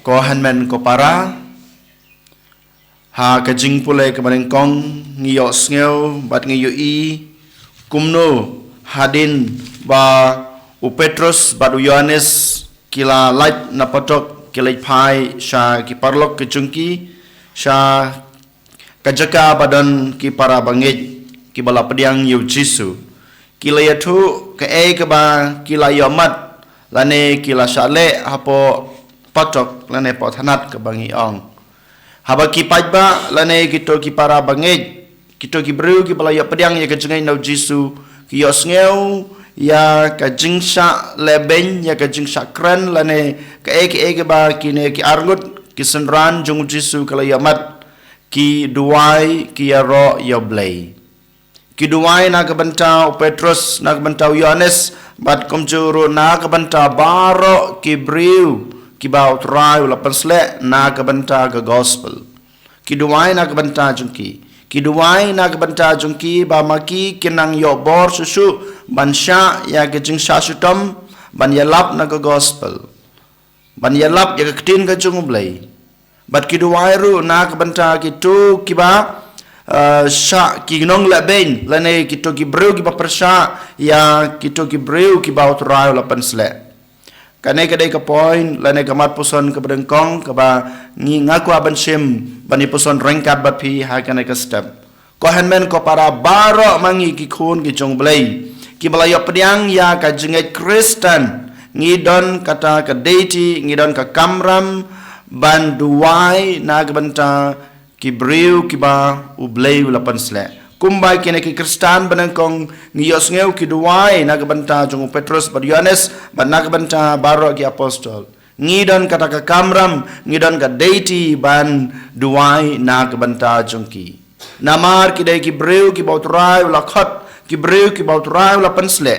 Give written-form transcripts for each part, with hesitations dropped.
ko hanmen ko para ha kajing pulai kemarin kong ngiyok sngew bat ngiyo i kumno hadin ba u Petrus bat u Yohanes kila light na potok kila pai sha ki parlok ke jungki sha kajaka badan ki para bangit ki bala pediang yu Jisu kila yatu ke ke ba kila yomat lane kila shale hapo potok lane pothanat ke bangi ong haba ki pajba lane kito ki para bangit kito ki bru ki bala yo pediang ya ke jengai nau Jisu ki yo sngew ya ka jingsha leben ya ka jingsha kran lane ka eke ba kine ki argut ki senran jung Jisu kala yamat ki duai ki ro ya blay ki duai na ka banta Petrus na ka banta Yohanes bat komjuro na ka banta baro ki briu ki ba utrai la pensle na ka banta ka gospel ki duai na ka banta jungki kiduai na kebanta jungki ba maki kinang yo bor susu bansha ya ke jing sasutom ban yalap na ke gospel ban yalap ya ke tin ke jung blai bat kiduai ru na kebanta kitu kiba sha kinong la ben lane kitu ki breu ki ba persha ya kitu ki breu ki ba utrai la pensle kane kadai ke point lane kamat puson ke berengkong ke ba ngi ngaku aban sim bani puson rengkat bapi ha kane ke step ko hanmen ko para baro mangi ki khun ki jong blai ki balayo pediang ya ka jenget Kristen ngidon kata ke deity ngidon ka kamram ban duai na ke banta ki breu ki ba u blai la pansle kumbai kene ki Kristen benengkong ngiyos ngeu ki duai na ke banta jong Petrus bar Yohanes ban na ke banta baro ki apostol ngidon kata ka kamram ngidon ka deity ban duai na ke banta jongki namar ki dai ki breu ki bautrai la khat ki breu ki bautrai la pensle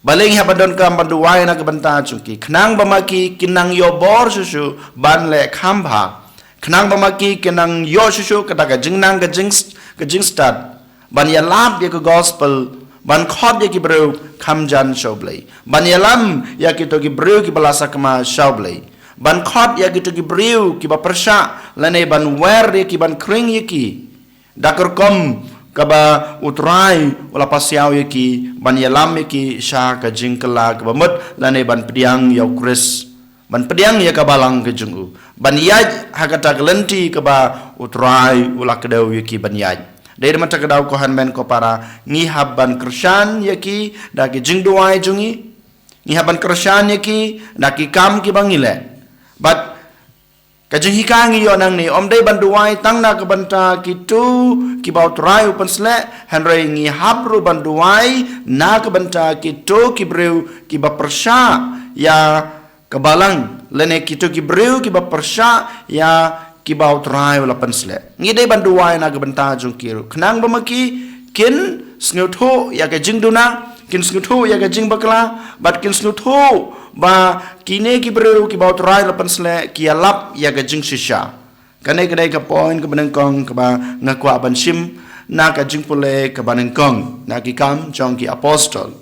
baling ha bandon kam banduai na ke banta jongki khnang bamaki kinang yo bor susu ban le khamba khnang bamaki kinang yo susu kata ka jingnang ka jingstat ban yalap ya ke gospel ban khot ya ki breu khamjan shoblei ban yalam ya ki to ki breu ki balasa kama shoblei ban khot ya ki to ki breu ki ba persha lane ban wer ya ki ban kring ya ki dakar kom ka ba utrai wala pasiaw ya ki ban yalam ya ki sha ka jingkala ka ba mut lane ban pediang ya Kris ban pediang ya ka balang ke jungu ban yaj hakata kelenti ka ba utrai wala kedau ya ki ban yaj dari mata kedau ko hanmen ko para ngihaban Kristen yaki daki jingduai jungi ngihaban Kristen yaki daki kam ki bangile but kajing hikangi yo nang ni om dei banduai tangna ke banta kitu ki baut rai upensle henry ngihabru banduai na ke banta kitu ki breu ki bapersha ya kebalang lene kitu ki breu ki bapersha ya ki baut rai wala pensle ngidai banduai na ke banta jung kiru khnang bamaki kin snutho ya ke jingduna kin snutho ya ke jing bakla bat kin snutho ba kine ki breu ki baut rai la pensle ki alap ya ke jing shisha kane kedai ke point ke benengkong ke ba ngakwa ban sim na ka jing pule ke benengkong na ki kam jong ki apostol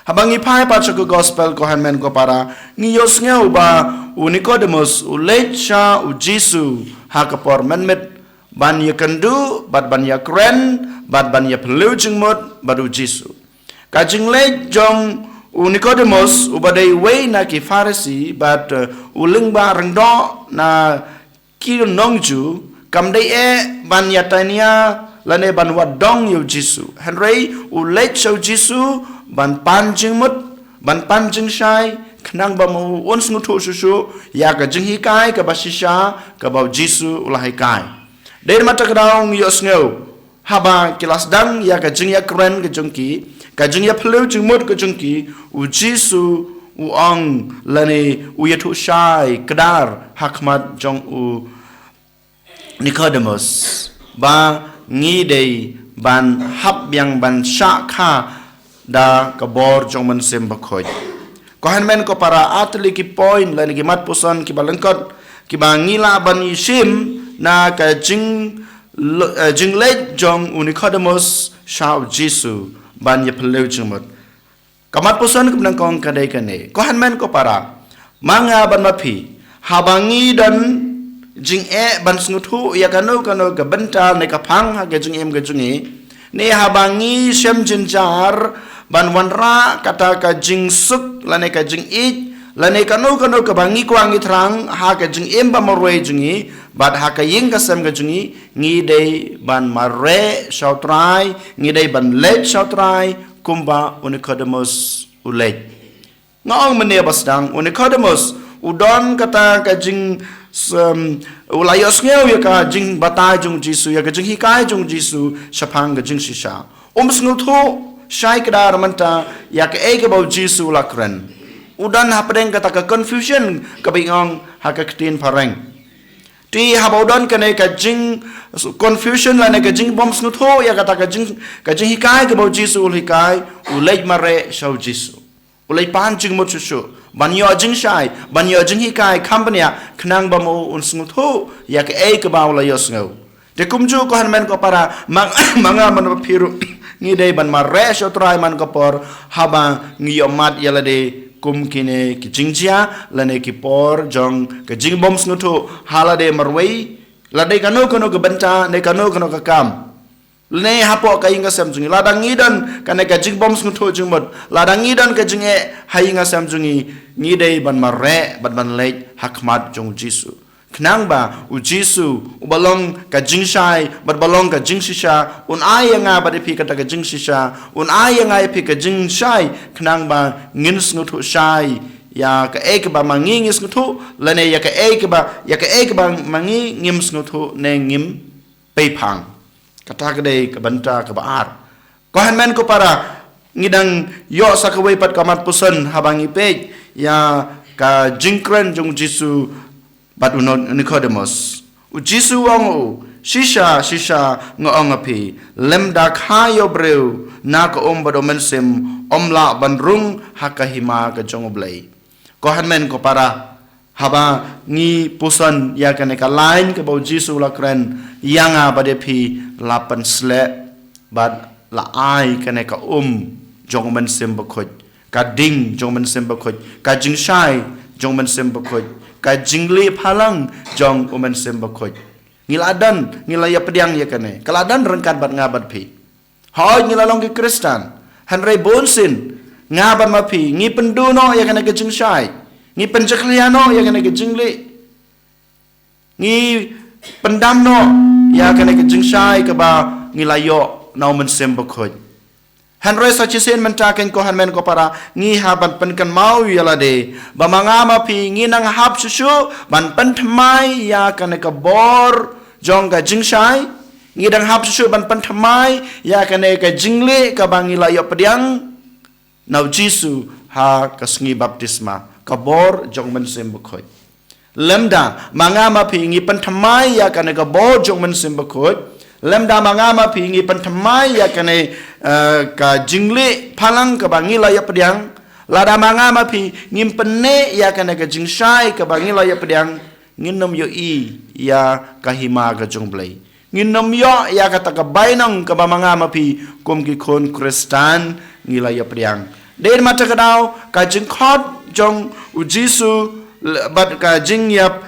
habangi pai pa ke gospel ko hanmen ko para ngiyos ngeu ba u Nicodemus u lecha u Jisu ha ka por menmet ban ya kendu bat ban ya kren bat ban ya pelu jingmot badu Jisu ka jing le jong u Nicodemus u badai we na ki Farisi bat u lingba rengdo na ki nongju kam dai e ban ya tania lane ban wadong yu Jisu henry u lecha Jisu ban panjing mut ban panjing shai khnang ba mu ons ngutu susu ya ka jinghi kai ka basisha ka ba Jisu ulahai kai der mata kadaung yos ngeu haba kilas dang ya ka jing ya kren ka jungki ka jing ya phlu jing mut ka jungki u Jisu u ong lani u yatu shai kadar hakmat jong u Nicodemus ba ngidei ban hab yang ban sha kha da kabor jong man sem bakhoj ko hanmen ko para atli ki point lan ki mat puson ki balengkot ki bangila ban yisim na ka jing le jong Nicodemus shau Jisu ban ye peleu jumot kamat puson ki benangkong kadai kane ko hanmen ko para manga ban mapi habangi dan jing ban sngutu ya kanu ke bental ne kapang ha ke jing ke jungi ne habangi sem jinjar ban wanra kata ka jing suk lane ka jing it lane kanu ke bangi kwang itrang ha ke jing ba marwe jungi bat ha ka ying ka sem ke jungi ngi dei ban mare shautrai ngi dei ban let shautrai kumba unikodemus ulet ngong mene basdang unikodemus udon kata ka jing ulayos ngeu ya ka jing batai jung jisu ya ka jing hikai jung jisu shapang ka jing shisha snuthu shai kadar manta ya ka ege bau jisu lakren udan hapdeng kata ka confusion ka bingong ha ka ktin pareng ti habodon ka ne ka jing confusion la ne ka jing bom snuthu ya kata ka jing hikai ka bau jisu ul hikai ulai mare shau jisu ulai pan jing mo chusu banyo jing shai banyo jing hikai company knang bamo un snuthu ya ka e ka baw la yos ngau de kumju ko han men ko para manga man piru ni dei ban mare sho trai man ko por haba ngi yomat yala de kum kine ki jingjia lane ki por jong ka jing bom snuthu hala de marwei la de kanu ka banta ne kanu ka kam ne hapo ka inga samjungi ladang ngidan kana ka jing bom snuthu jingmot ladang ngidan ka jinge hainga samjungi ngi dei ban mare ban leit hakmat jong jisu knang ba u jisu u balong ka jing shai balong ka jing shisha un ayanga ba de pi ka jing shisha un ayanga pi ka jing shai knang ba ngin snuthu shai ya ka ek ba mangi ngis snuthu lane ya ka ek ba mangi ngim snuthu ne ngim peipang kata kedai ke banta ke baar ko han men ko para ngidang yo sakawai pat kamat pusen habangi pej ya ka jingkren jong jisu bat unon Nicodemus u jisu ong shisha ngong api lemda khayo breu na ko bado mensem omla bandrung hakahima ka jong oblai ko han men ko para haba ngi pusan ya kane ka lain ke bau jisu la kren yanga bade pi lapan sle bad la ai kane ka jong men sem bakoj ka ding jong men sem bakoj ka jing shai jong men sem bakoj ka jingli phalang jong men sem bakoj ngiladan ngilaya pediang ya kane kaladan rengkat bat ngabat pi hoy ngilalong ki kristan hanrei bonsin ngabat ma pi ngi penduno ya kane ka jing shai ngi penjakliano ya kena ke jingli ngi pendamno ya kena ke jingshai ke ba ngi layo nau men sem bakoj hanre sachisen mentaken ko han men ko para ngi haban penkan mau yala de ba mangama pi ngi nang hap susu ban penthmai ya kena ke bor jong ka jingshai ngi dang hap susu ban penthmai ya kena ke jingli ke ba ngi layo pediang nau jisu ha kasngi baptisma kabor jong men sem bakoj lemda mangama pi ngi penthmai ya kane kabor jong men sem bakoj lemda mangama pi ngi penthmai ya kane ka jingli phalang ka bangi la ya pediang lada mangama pi ngim penne ya kane ka jingshai ka bangi la ya pediang nginom yo i ya kahima ka jong blai nginom yo ya kata ka bainang ka mangama pi kum ki kon kristan ngila ya pediang den mata kadau ka jing khot jong ujisu bat ka jing yap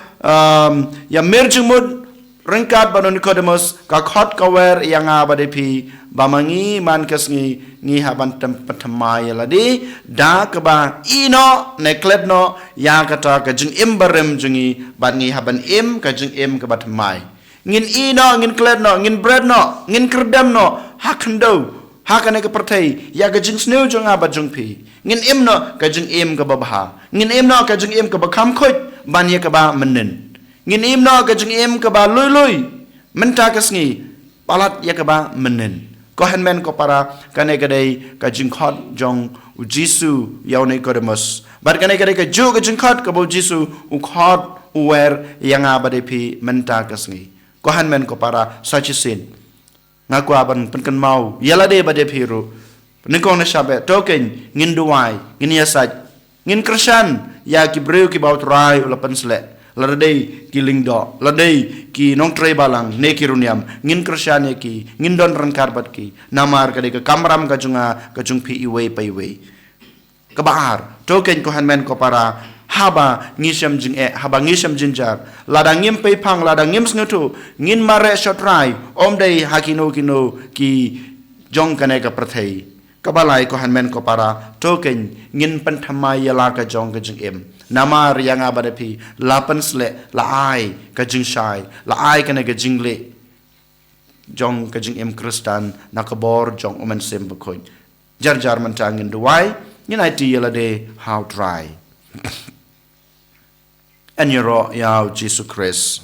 ya merjumud rengkat banon Nicodemus ka khot ka wer yang abade pi bamangi man kasngi ngi haban tempatmai ladi da ka ba ino nekletno ya kata ka jing imbarem jungi bat ngi haban im ka jing im ka batmai ngin ino ngin kletno ngin breadno ngin kerdamno hakndo hakane ka pertai ya ka jing sneu jong abat jong pi ngin imno ka jing im ka babha ngin imno ka jing im ka bakam khoj ban ye ka ba menen ngin imno ka jing im ka ba lui menta kasngi palat ya ka ba menen ko han men ko para kane ka dei ka jing khot jong u jisu yaune Nicodemus bar kane ka dei ka ju ka jing khot ka bo jisu u khot u wer yang abade pi menta kasngi ko han men ko para sachisin ngaku aban penkan mau yala de bade phiru nikong na shabe token ngin duwai ngin yasaj ngin krishan ya ki breu ki baut rai ulapan sle ladei ki lingdo ladei ki nong trei balang ne ki runiam ngin krishan ya ki ngin don ran karbat ki namar ka de ka kamram ka jung phi iwe pai we ka baar token ko han men ko para haba ngisam jing haba ngisam jinjar ladang ngim pe phang ladang ngim sngutu ngin mare shotrai omdei hakino kino ki jong kane ka prathei kabalai ko hanmen ko para token ngin panthamai yala ka jong ka jing em nama riang abadapi lapan sle la ai ka jing shai la ai kane ka jing le jong ka jing em kristan nakabor jong omen sem bakoin jar jar man tangin duai ngin ai ti yala de how try and yaro yao Jesus Christ.